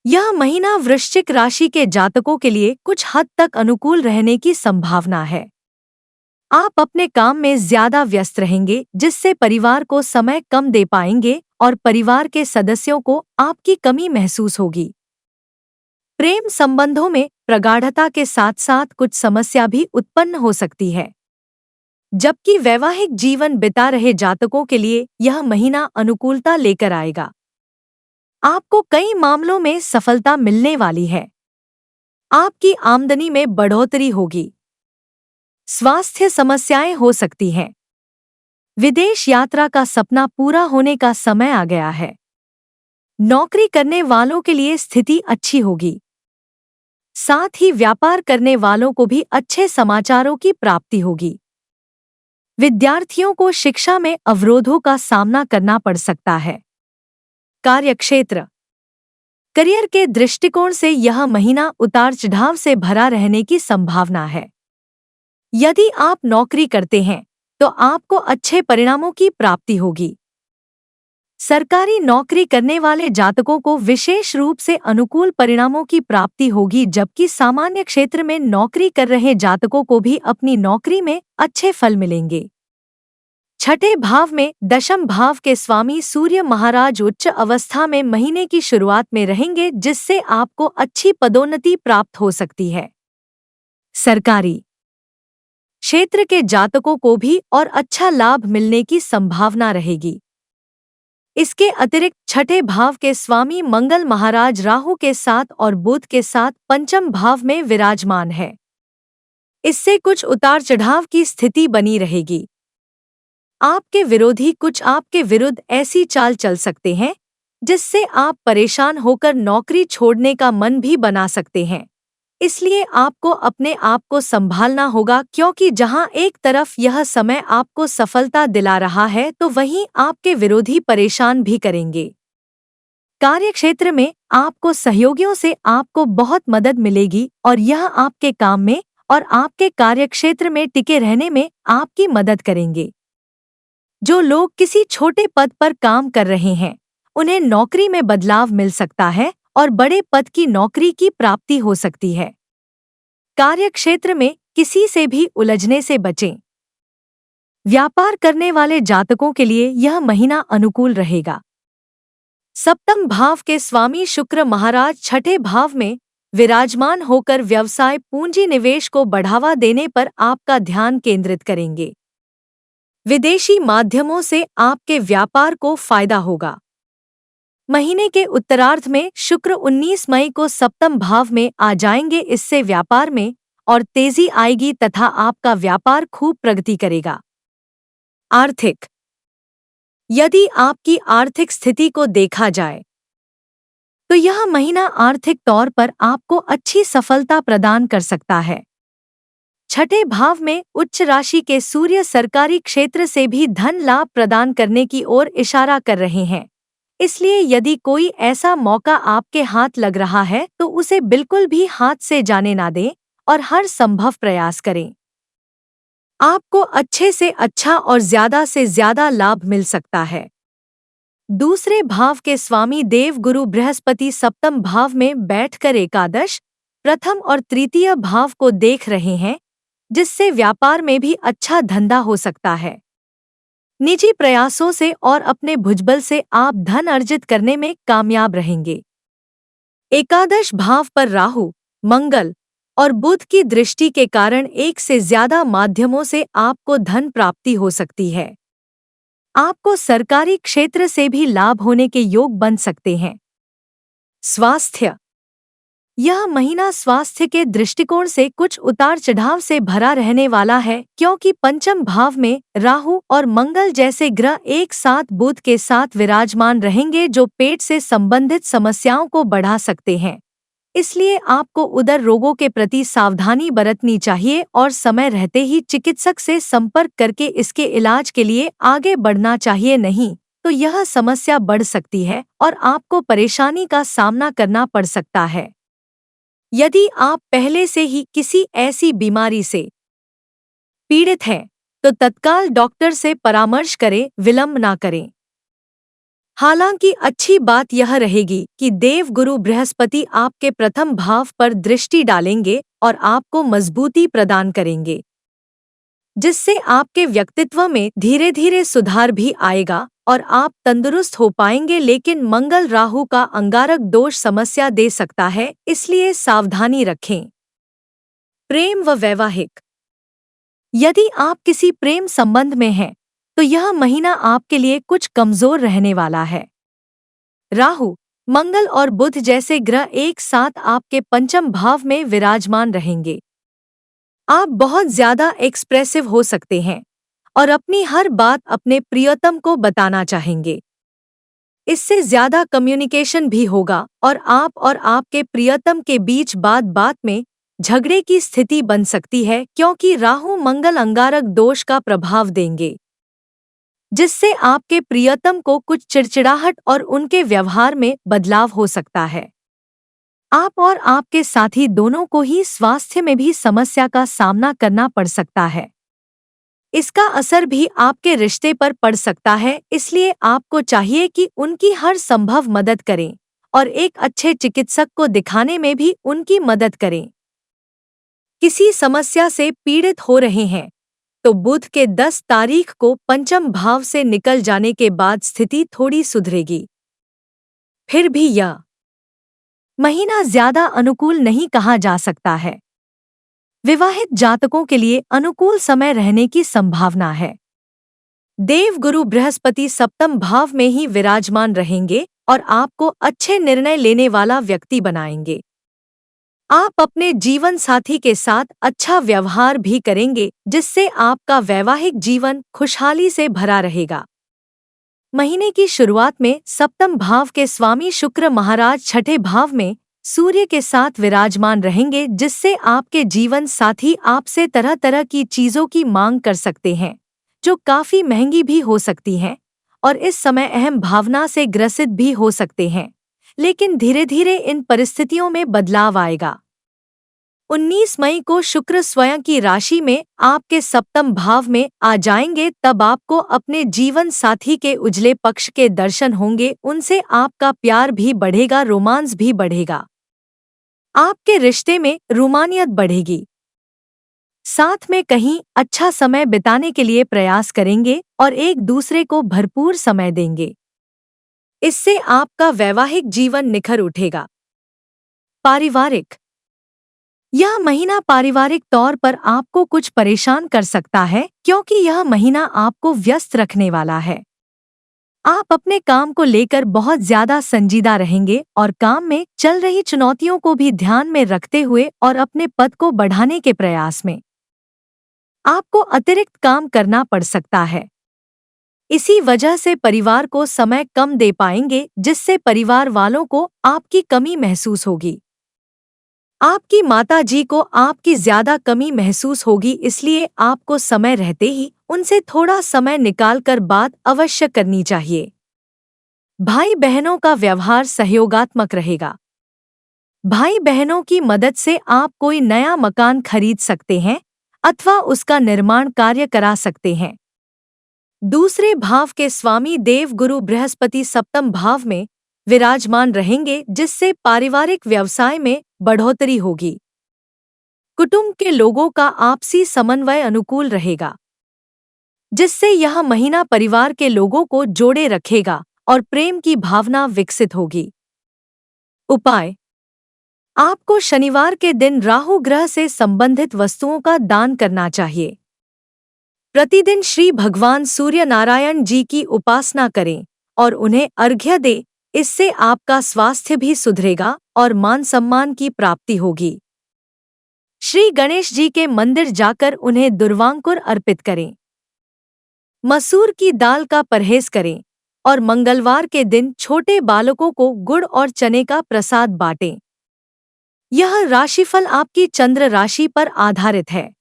यह महीना वृश्चिक राशि के जातकों के लिए कुछ हद तक अनुकूल रहने की संभावना है। आप अपने काम में ज्यादा व्यस्त रहेंगे, जिससे परिवार को समय कम दे पाएंगे और परिवार के सदस्यों को आपकी कमी महसूस होगी। प्रेम संबंधों में प्रगाढ़ता के साथ साथ कुछ समस्या भी उत्पन्न हो सकती है। जबकि वैवाहिक जीवन बिता रहे जातकों के लिए यह महीना अनुकूलता लेकर आएगा। आपको कई मामलों में सफलता मिलने वाली है। आपकी आमदनी में बढ़ोतरी होगी। स्वास्थ्य समस्याएं हो सकती हैं। विदेश यात्रा का सपना पूरा होने का समय आ गया है। नौकरी करने वालों के लिए स्थिति अच्छी होगी। साथ ही व्यापार करने वालों को भी अच्छे समाचारों की प्राप्ति होगी। विद्यार्थियों को शिक्षा में अवरोधों का सामना करना पड़ सकता है। कार्यक्षेत्र। करियर के दृष्टिकोण से यह महीना उतार चढ़ाव से भरा रहने की संभावना है। यदि आप नौकरी करते हैं तो आपको अच्छे परिणामों की प्राप्ति होगी। सरकारी नौकरी करने वाले जातकों को विशेष रूप से अनुकूल परिणामों की प्राप्ति होगी, जबकि सामान्य क्षेत्र में नौकरी कर रहे जातकों को भी अपनी नौकरी में अच्छे फल मिलेंगे। छठे भाव में दशम भाव के स्वामी सूर्य महाराज उच्च अवस्था में महीने की शुरुआत में रहेंगे, जिससे आपको अच्छी पदोन्नति प्राप्त हो सकती है। सरकारी क्षेत्र के जातकों को भी और अच्छा लाभ मिलने की संभावना रहेगी। इसके अतिरिक्त छठे भाव के स्वामी मंगल महाराज राहु के साथ और बुध के साथ पंचम भाव में विराजमान है। इससे कुछ उतार चढ़ाव की स्थिति बनी रहेगी। आपके विरोधी कुछ आपके विरुद्ध ऐसी चाल चल सकते हैं जिससे आप परेशान होकर नौकरी छोड़ने का मन भी बना सकते हैं। इसलिए आपको अपने आप को संभालना होगा, क्योंकि जहां एक तरफ यह समय आपको सफलता दिला रहा है तो वहीं आपके विरोधी परेशान भी करेंगे। कार्यक्षेत्र में आपको सहयोगियों से आपको बहुत मदद मिलेगी और यह आपके काम में और आपके कार्यक्षेत्र में टिके रहने में आपकी मदद करेंगे। जो लोग किसी छोटे पद पर काम कर रहे हैं उन्हें नौकरी में बदलाव मिल सकता है और बड़े पद की नौकरी की प्राप्ति हो सकती है। कार्यक्षेत्र में किसी से भी उलझने से बचें। व्यापार करने वाले जातकों के लिए यह महीना अनुकूल रहेगा। सप्तम भाव के स्वामी शुक्र महाराज छठे भाव में विराजमान होकर व्यवसाय पूंजी निवेश को बढ़ावा देने पर आपका ध्यान केंद्रित करेंगे। विदेशी माध्यमों से आपके व्यापार को फायदा होगा। महीने के उत्तरार्ध में शुक्र 19 मई को सप्तम भाव में आ जाएंगे। इससे व्यापार में और तेजी आएगी तथा आपका व्यापार खूब प्रगति करेगा। आर्थिक। यदि आपकी आर्थिक स्थिति को देखा जाए तो यह महीना आर्थिक तौर पर आपको अच्छी सफलता प्रदान कर सकता है। छठे भाव में उच्च राशि के सूर्य सरकारी क्षेत्र से भी धन लाभ प्रदान करने की ओर इशारा कर रहे हैं। इसलिए यदि कोई ऐसा मौका आपके हाथ लग रहा है तो उसे बिल्कुल भी हाथ से जाने ना दें और हर संभव प्रयास करें। आपको अच्छे से अच्छा और ज्यादा से ज्यादा लाभ मिल सकता है। दूसरे भाव के स्वामी देव गुरु बृहस्पति सप्तम भाव में बैठकर एकादश, प्रथम और तृतीय भाव को देख रहे हैं, जिससे व्यापार में भी अच्छा धंधा हो सकता है। निजी प्रयासों से और अपने भुजबल से आप धन अर्जित करने में कामयाब रहेंगे। एकादश भाव पर राहु, मंगल और बुध की दृष्टि के कारण एक से ज्यादा माध्यमों से आपको धन प्राप्ति हो सकती है। आपको सरकारी क्षेत्र से भी लाभ होने के योग बन सकते हैं। स्वास्थ्य। यह महीना स्वास्थ्य के दृष्टिकोण से कुछ उतार चढ़ाव से भरा रहने वाला है, क्योंकि पंचम भाव में राहु और मंगल जैसे ग्रह एक साथ बुध के साथ विराजमान रहेंगे, जो पेट से संबंधित समस्याओं को बढ़ा सकते हैं। इसलिए आपको उदर रोगों के प्रति सावधानी बरतनी चाहिए और समय रहते ही चिकित्सक से संपर्क करके इसके इलाज के लिए आगे बढ़ना चाहिए, नहीं तो यह समस्या बढ़ सकती है और आपको परेशानी का सामना करना पड़ सकता है। यदि आप पहले से ही किसी ऐसी बीमारी से पीड़ित हैं तो तत्काल डॉक्टर से परामर्श करें, विलंब ना करें। हालांकि अच्छी बात यह रहेगी कि देव गुरु बृहस्पति आपके प्रथम भाव पर दृष्टि डालेंगे और आपको मजबूती प्रदान करेंगे, जिससे आपके व्यक्तित्व में धीरे धीरे सुधार भी आएगा और आप तंदुरुस्त हो पाएंगे। लेकिन मंगल राहु का अंगारक दोष समस्या दे सकता है, इसलिए सावधानी रखें। प्रेम व वैवाहिक। यदि आप किसी प्रेम संबंध में हैं, तो यह महीना आपके लिए कुछ कमजोर रहने वाला है। राहु, मंगल और बुध जैसे ग्रह एक साथ आपके पंचम भाव में विराजमान रहेंगे। आप बहुत ज्यादा एक्सप्रेसिव हो सकते हैं और अपनी हर बात अपने प्रियतम को बताना चाहेंगे। इससे ज्यादा कम्युनिकेशन भी होगा और आपके प्रियतम के बीच बात बात में झगड़े की स्थिति बन सकती है, क्योंकि राहु मंगल अंगारक दोष का प्रभाव देंगे, जिससे आपके प्रियतम को कुछ चिड़चिड़ाहट और उनके व्यवहार में बदलाव हो सकता है। आप और आपके साथी दोनों को ही स्वास्थ्य में भी समस्या का सामना करना पड़ सकता है। इसका असर भी आपके रिश्ते पर पड़ सकता है, इसलिए आपको चाहिए कि उनकी हर संभव मदद करें और एक अच्छे चिकित्सक को दिखाने में भी उनकी मदद करें। किसी समस्या से पीड़ित हो रहे हैं तो बुध के 10 तारीख को पंचम भाव से निकल जाने के बाद स्थिति थोड़ी सुधरेगी। फिर भी यह महीना ज्यादा अनुकूल नहीं कहा जा सकता है। विवाहित जातकों के लिए अनुकूल समय रहने की संभावना है। देव गुरु बृहस्पति सप्तम भाव में ही विराजमान रहेंगे और आपको अच्छे निर्णय लेने वाला व्यक्ति बनाएंगे। आप अपने जीवन साथी के साथ अच्छा व्यवहार भी करेंगे, जिससे आपका वैवाहिक जीवन खुशहाली से भरा रहेगा। महीने की शुरुआत में सप्तम भाव के स्वामी शुक्र महाराज छठे भाव में सूर्य के साथ विराजमान रहेंगे, जिससे आपके जीवन साथी आपसे तरह तरह की चीजों की मांग कर सकते हैं, जो काफी महंगी भी हो सकती हैं और इस समय अहम भावना से ग्रसित भी हो सकते हैं। लेकिन धीरे धीरे इन परिस्थितियों में बदलाव आएगा। 19 मई को शुक्र स्वयं की राशि में आपके सप्तम भाव में आ जाएंगे। तब आपको अपने जीवन साथी के उजले पक्ष के दर्शन होंगे, उनसे आपका प्यार भी बढ़ेगा, रोमांस भी बढ़ेगा, आपके रिश्ते में रोमानियत बढ़ेगी। साथ में कहीं अच्छा समय बिताने के लिए प्रयास करेंगे और एक दूसरे को भरपूर समय देंगे। इससे आपका वैवाहिक जीवन निखर उठेगा। पारिवारिक। यह महीना पारिवारिक तौर पर आपको कुछ परेशान कर सकता है, क्योंकि यह महीना आपको व्यस्त रखने वाला है। आप अपने काम को लेकर बहुत ज्यादा संजीदा रहेंगे और काम में चल रही चुनौतियों को भी ध्यान में रखते हुए और अपने पद को बढ़ाने के प्रयास में आपको अतिरिक्त काम करना पड़ सकता है। इसी वजह से परिवार को समय कम दे पाएंगे, जिससे परिवार वालों को आपकी कमी महसूस होगी। आपकी माताजी को आपकी ज्यादा कमी महसूस होगी, इसलिए आपको समय रहते ही उनसे थोड़ा समय निकालकर बात अवश्य करनी चाहिए। भाई बहनों का व्यवहार सहयोगात्मक रहेगा। भाई बहनों की मदद से आप कोई नया मकान खरीद सकते हैं अथवा उसका निर्माण कार्य करा सकते हैं। दूसरे भाव के स्वामी देव गुरु बृहस्पति सप्तम भाव में विराजमान रहेंगे, जिससे पारिवारिक व्यवसाय में बढ़ोतरी होगी। कुटुंब के लोगों का आपसी समन्वय अनुकूल रहेगा, जिससे यह महीना परिवार के लोगों को जोड़े रखेगा और प्रेम की भावना विकसित होगी। उपाय। आपको शनिवार के दिन राहु ग्रह से संबंधित वस्तुओं का दान करना चाहिए। प्रतिदिन श्री भगवान सूर्य नारायण जी की उपासना करें और उन्हें अर्घ्य दें। इससे आपका स्वास्थ्य भी सुधरेगा और मान सम्मान की प्राप्ति होगी। श्री गणेश जी के मंदिर जाकर उन्हें दुर्वांकुर अर्पित करें। मसूर की दाल का परहेज करें और मंगलवार के दिन छोटे बालकों को गुड़ और चने का प्रसाद बांटें। यह राशिफल आपकी चंद्र राशि पर आधारित है।